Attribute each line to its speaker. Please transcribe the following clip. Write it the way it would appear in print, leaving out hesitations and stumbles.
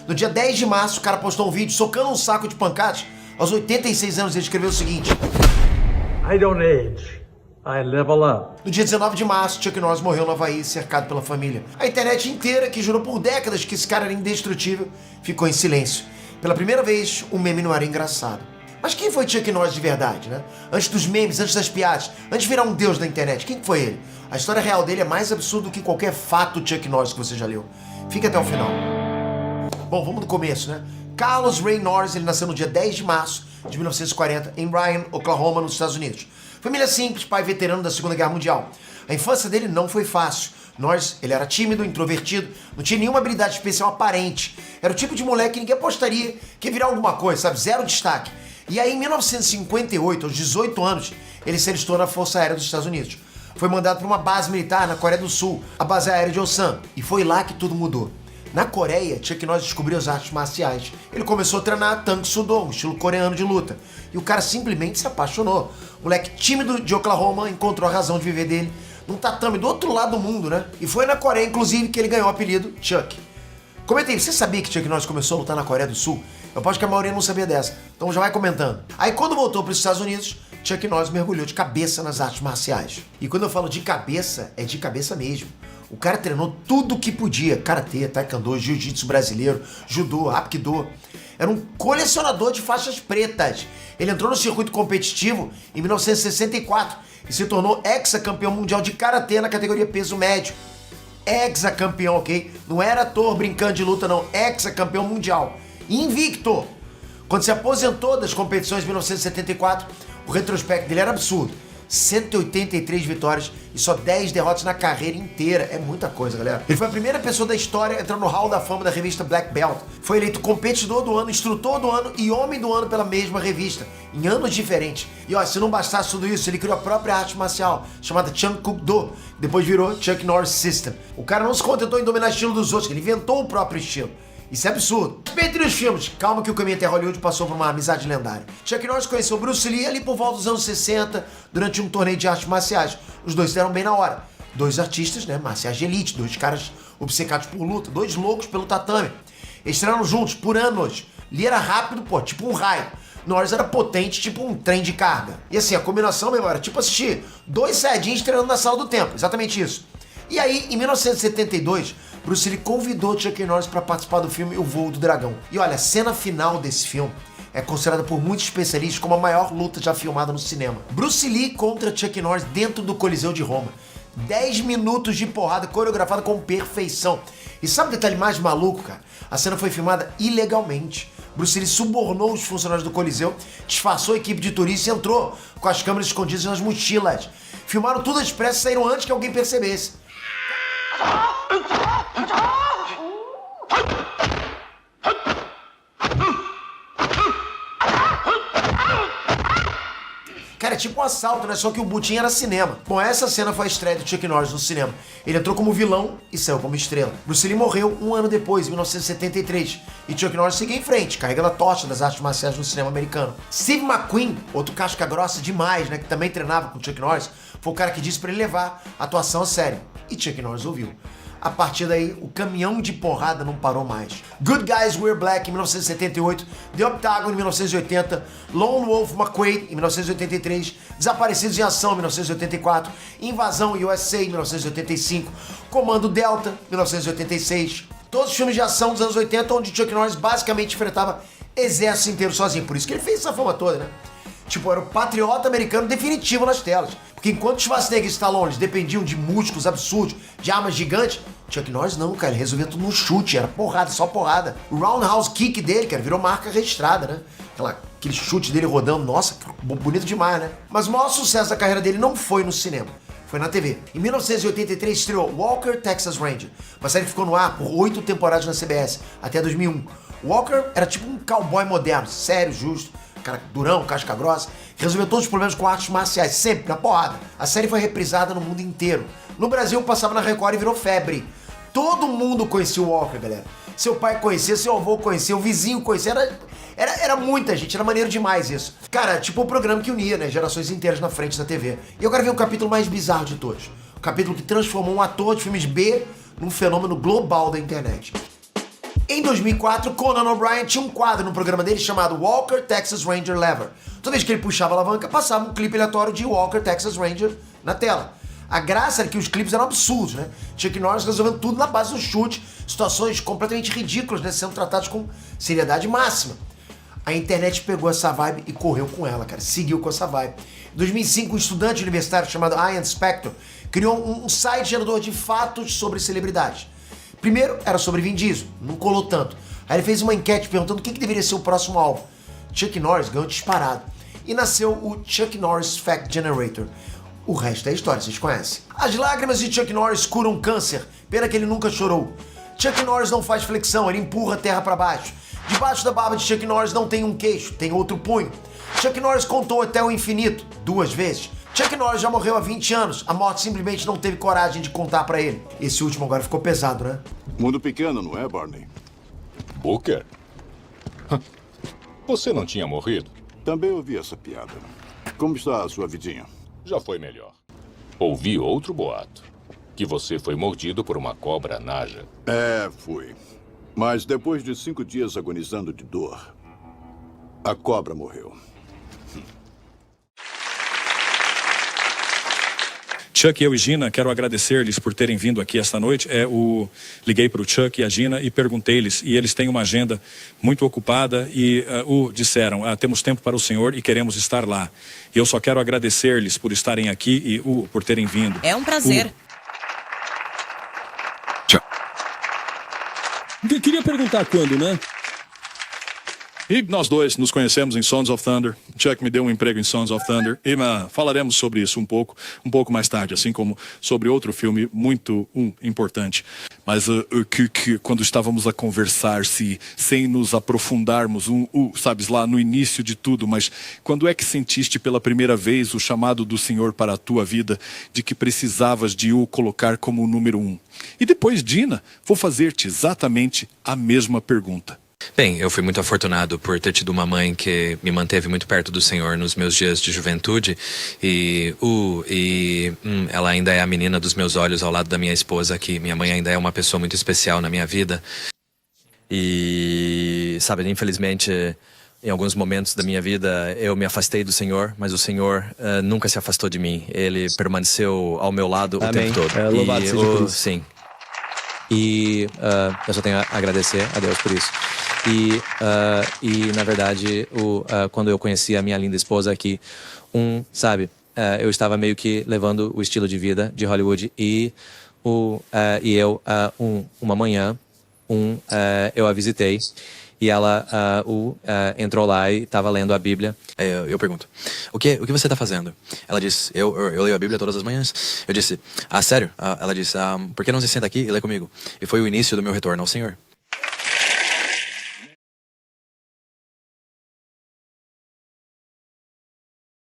Speaker 1: No dia 10 de março, o cara postou um vídeo socando um saco de pancadas. Aos 86 anos, ele escreveu o seguinte:
Speaker 2: I don't age, I level up.
Speaker 1: No dia 19 de março, Chuck Norris morreu no Havaí, cercado pela família. A internet inteira, que jurou por décadas que esse cara era indestrutível, ficou em silêncio. Pela primeira vez, o meme não era engraçado. Mas quem foi Chuck Norris de verdade, né? Antes dos memes, antes das piadas, antes de virar um deus da internet, quem foi ele? A história real dele é mais absurda do que qualquer fato Chuck Norris que você já leu. Fique até o final. Bom, vamos do começo, né? Carlos Ray Norris, ele nasceu no dia 10 de março de 1940, em Ryan, Oklahoma, nos Estados Unidos. Família simples, pai veterano da Segunda Guerra Mundial. A infância dele não foi fácil. Norris, ele era tímido, introvertido, não tinha nenhuma habilidade especial aparente. Era o tipo de moleque que ninguém apostaria que ia virar alguma coisa, sabe? Zero destaque. E aí, em 1958, aos 18 anos, ele se alistou na Força Aérea dos Estados Unidos. Foi mandado para uma base militar na Coreia do Sul, a base aérea de Osan. E foi lá que tudo mudou. Na Coreia, Chuck Norris descobriu as artes marciais. Ele começou a treinar Tang Soo Do, um estilo coreano de luta. E o cara simplesmente se apaixonou. O moleque tímido de Oklahoma encontrou a razão de viver dele num tatame do outro lado do mundo, né? E foi na Coreia, inclusive, que ele ganhou o apelido Chuck. Comenta aí, você sabia que Chuck Norris começou a lutar na Coreia do Sul? Eu acho que a maioria não sabia dessa, então já vai comentando. Aí quando voltou para os Estados Unidos, Chuck Norris mergulhou de cabeça nas artes marciais. E quando eu falo de cabeça, é de cabeça mesmo. O cara treinou tudo o que podia: karatê, taekwondo, jiu-jitsu brasileiro, judô, hapkido. Era um colecionador de faixas pretas. Ele entrou no circuito competitivo em 1964 e se tornou hexacampeão mundial de karatê na categoria peso médio. Hexacampeão, ok? Não era ator brincando de luta, não. Hexacampeão mundial. Invicto! Quando se aposentou das competições em 1974, o retrospecto dele era absurdo. 183 vitórias e só 10 derrotas na carreira inteira. É muita coisa, galera. Ele foi a primeira pessoa da história a entrar no Hall da Fama da revista Black Belt. Foi eleito competidor do ano, instrutor do ano e homem do ano pela mesma revista, em anos diferentes. E ó, se não bastasse tudo isso, ele criou a própria arte marcial, chamada Changkuk-do. Depois virou Chuck Norris System. O cara não se contentou em dominar o estilo dos outros, ele inventou o próprio estilo. Isso é absurdo. Entre os filmes, calma que o caminho até Hollywood passou por uma amizade lendária. Chuck Norris conheceu Bruce Lee ali por volta dos anos 60, durante um torneio de artes marciais. Os dois se deram bem na hora. Dois artistas, né, marciais de elite, dois caras obcecados por luta, dois loucos pelo tatame. Eles treinaram juntos por anos. Lee era rápido, pô, tipo um raio. Norris era potente, tipo um trem de carga. E assim, a combinação, meu, era tipo assistir dois saiyajins treinando na sala do tempo. Exatamente isso. E aí, em 1972, Bruce Lee convidou Chuck Norris para participar do filme O Voo do Dragão. E olha, a cena final desse filme é considerada por muitos especialistas como a maior luta já filmada no cinema. Bruce Lee contra Chuck Norris dentro do Coliseu de Roma. 10 minutos de porrada coreografada com perfeição. E sabe o detalhe mais maluco, cara? A cena foi filmada ilegalmente. Bruce Lee subornou os funcionários do Coliseu, disfarçou a equipe de turistas e entrou com as câmeras escondidas nas mochilas. Filmaram tudo às pressas e saíram antes que alguém percebesse. Cara, é tipo um assalto, né? Só que o butim era cinema. Bom, essa cena foi a estreia do Chuck Norris no cinema. Ele entrou como vilão e saiu como estrela. Bruce Lee morreu um ano depois, em 1973. E Chuck Norris seguiu em frente, carregando a tocha das artes marciais no cinema americano. Steve McQueen, outro casca grossa demais, né? Que também treinava com Chuck Norris, foi o cara que disse pra ele levar a atuação a sério. E Chuck Norris ouviu. A partir daí, o caminhão de porrada não parou mais. Good Guys Wear Black, em 1978, The Octagon, em 1980, Lone Wolf McQuade, em 1983, Desaparecidos em Ação, em 1984, Invasão USA, em 1985, Comando Delta, 1986. Todos os filmes de ação dos anos 80, onde Chuck Norris basicamente enfrentava exército inteiro sozinho. Por isso que ele fez essa fama toda, né? Tipo, era o patriota americano definitivo nas telas. Porque enquanto Schwarzenegger e Stallone dependiam de músculos absurdos, de armas gigantes, Chuck Norris não, cara, ele resolvia tudo no chute, era porrada, só porrada. O roundhouse kick dele, cara, virou marca registrada, né? Aquele chute dele rodando, nossa, bonito demais, né? Mas o maior sucesso da carreira dele não foi no cinema, foi na TV. Em 1983 estreou Walker, Texas Ranger, uma série que ficou no ar por 8 temporadas na CBS, até 2001. Walker era tipo um cowboy moderno, sério, justo, cara durão, casca grossa, resolveu todos os problemas com artes marciais, sempre, na porrada. A série foi reprisada no mundo inteiro. No Brasil, passava na Record e virou febre. Todo mundo conhecia o Walker, galera. Seu pai conhecia, seu avô conhecia, o vizinho conhecia, era muita gente, era maneiro demais isso. Cara, tipo o programa que unia, né, gerações inteiras na frente da TV. E eu quero ver o capítulo mais bizarro de todos. O capítulo que transformou um ator de filmes B num fenômeno global da internet. Em 2004, Conan O'Brien tinha um quadro no programa dele chamado Walker Texas Ranger Lever. Toda vez que ele puxava a alavanca, passava um clipe aleatório de Walker Texas Ranger na tela. A graça era que os clipes eram absurdos, né? Chuck Norris resolvendo tudo na base do chute, situações completamente ridículas, né? Sendo tratadas com seriedade máxima. A internet pegou essa vibe e correu com ela, cara. Seguiu com essa vibe. Em 2005, um estudante universitário chamado Ian Spector criou um site gerador de fatos sobre celebridades. Primeiro, era sobre Vin Diesel, não colou tanto. Aí ele fez uma enquete perguntando o que deveria ser o próximo álbum. Chuck Norris ganhou disparado. E nasceu o Chuck Norris Fact Generator. O resto é história, vocês conhecem. As lágrimas de Chuck Norris curam câncer. Pena que ele nunca chorou. Chuck Norris não faz flexão, ele empurra a terra para baixo. Debaixo da barba de Chuck Norris não tem um queixo, tem outro punho. Chuck Norris contou até o infinito, 2 vezes. Chuck Norris já morreu há 20 anos, a morte simplesmente não teve coragem de contar pra ele. Esse último agora ficou pesado, né?
Speaker 3: Mundo pequeno, não é, Barney?
Speaker 4: Booker? Você não tinha morrido?
Speaker 3: Também ouvi essa piada. Como está a sua vidinha?
Speaker 4: Já foi melhor. Ouvi outro boato. Que você foi mordido por uma cobra naja.
Speaker 3: É, fui. Mas depois de 5 dias agonizando de dor, a cobra morreu.
Speaker 5: Chuck, eu e Gina, quero agradecer-lhes por terem vindo aqui esta noite. Liguei para o Chuck e a Gina e perguntei-lhes, e eles têm uma agenda muito ocupada e disseram, temos tempo para o senhor e queremos estar lá. E eu só quero agradecer-lhes por estarem aqui e por terem vindo.
Speaker 6: É um prazer.
Speaker 5: Queria perguntar quando, né? E nós dois nos conhecemos em Sons of Thunder. Chuck me deu um emprego em Sons of Thunder. E falaremos sobre isso um pouco mais tarde, assim como sobre outro filme muito importante. Mas quando estávamos a conversar, sem nos aprofundarmos, sabes, lá no início de tudo, mas quando é que sentiste pela primeira vez o chamado do Senhor para a tua vida, de que precisavas de o colocar como o número 1? E depois, Gina, vou fazer-te exatamente a mesma pergunta.
Speaker 7: Bem, eu fui muito afortunado por ter tido uma mãe que me manteve muito perto do Senhor nos meus dias de juventude ela ainda é a menina dos meus olhos ao lado da minha esposa aqui. Minha mãe ainda é uma pessoa muito especial na minha vida. E, sabe, infelizmente, em alguns momentos da minha vida eu me afastei do Senhor, mas o Senhor nunca se afastou de mim. Ele permaneceu ao meu lado o tempo todo.
Speaker 8: Louvado seja por isso.
Speaker 7: Sim.
Speaker 8: E eu só tenho a agradecer a Deus por isso. E na verdade, quando eu conheci a minha linda esposa aqui, eu estava meio que levando o estilo de vida de Hollywood uma manhã, eu a visitei e ela entrou lá e estava lendo a Bíblia.
Speaker 7: Eu pergunto, o que você está fazendo? Ela diz, eu leio a Bíblia todas as manhãs. Eu disse, sério? Ela disse, por que não se senta aqui e lê comigo? E foi o início do meu retorno ao Senhor.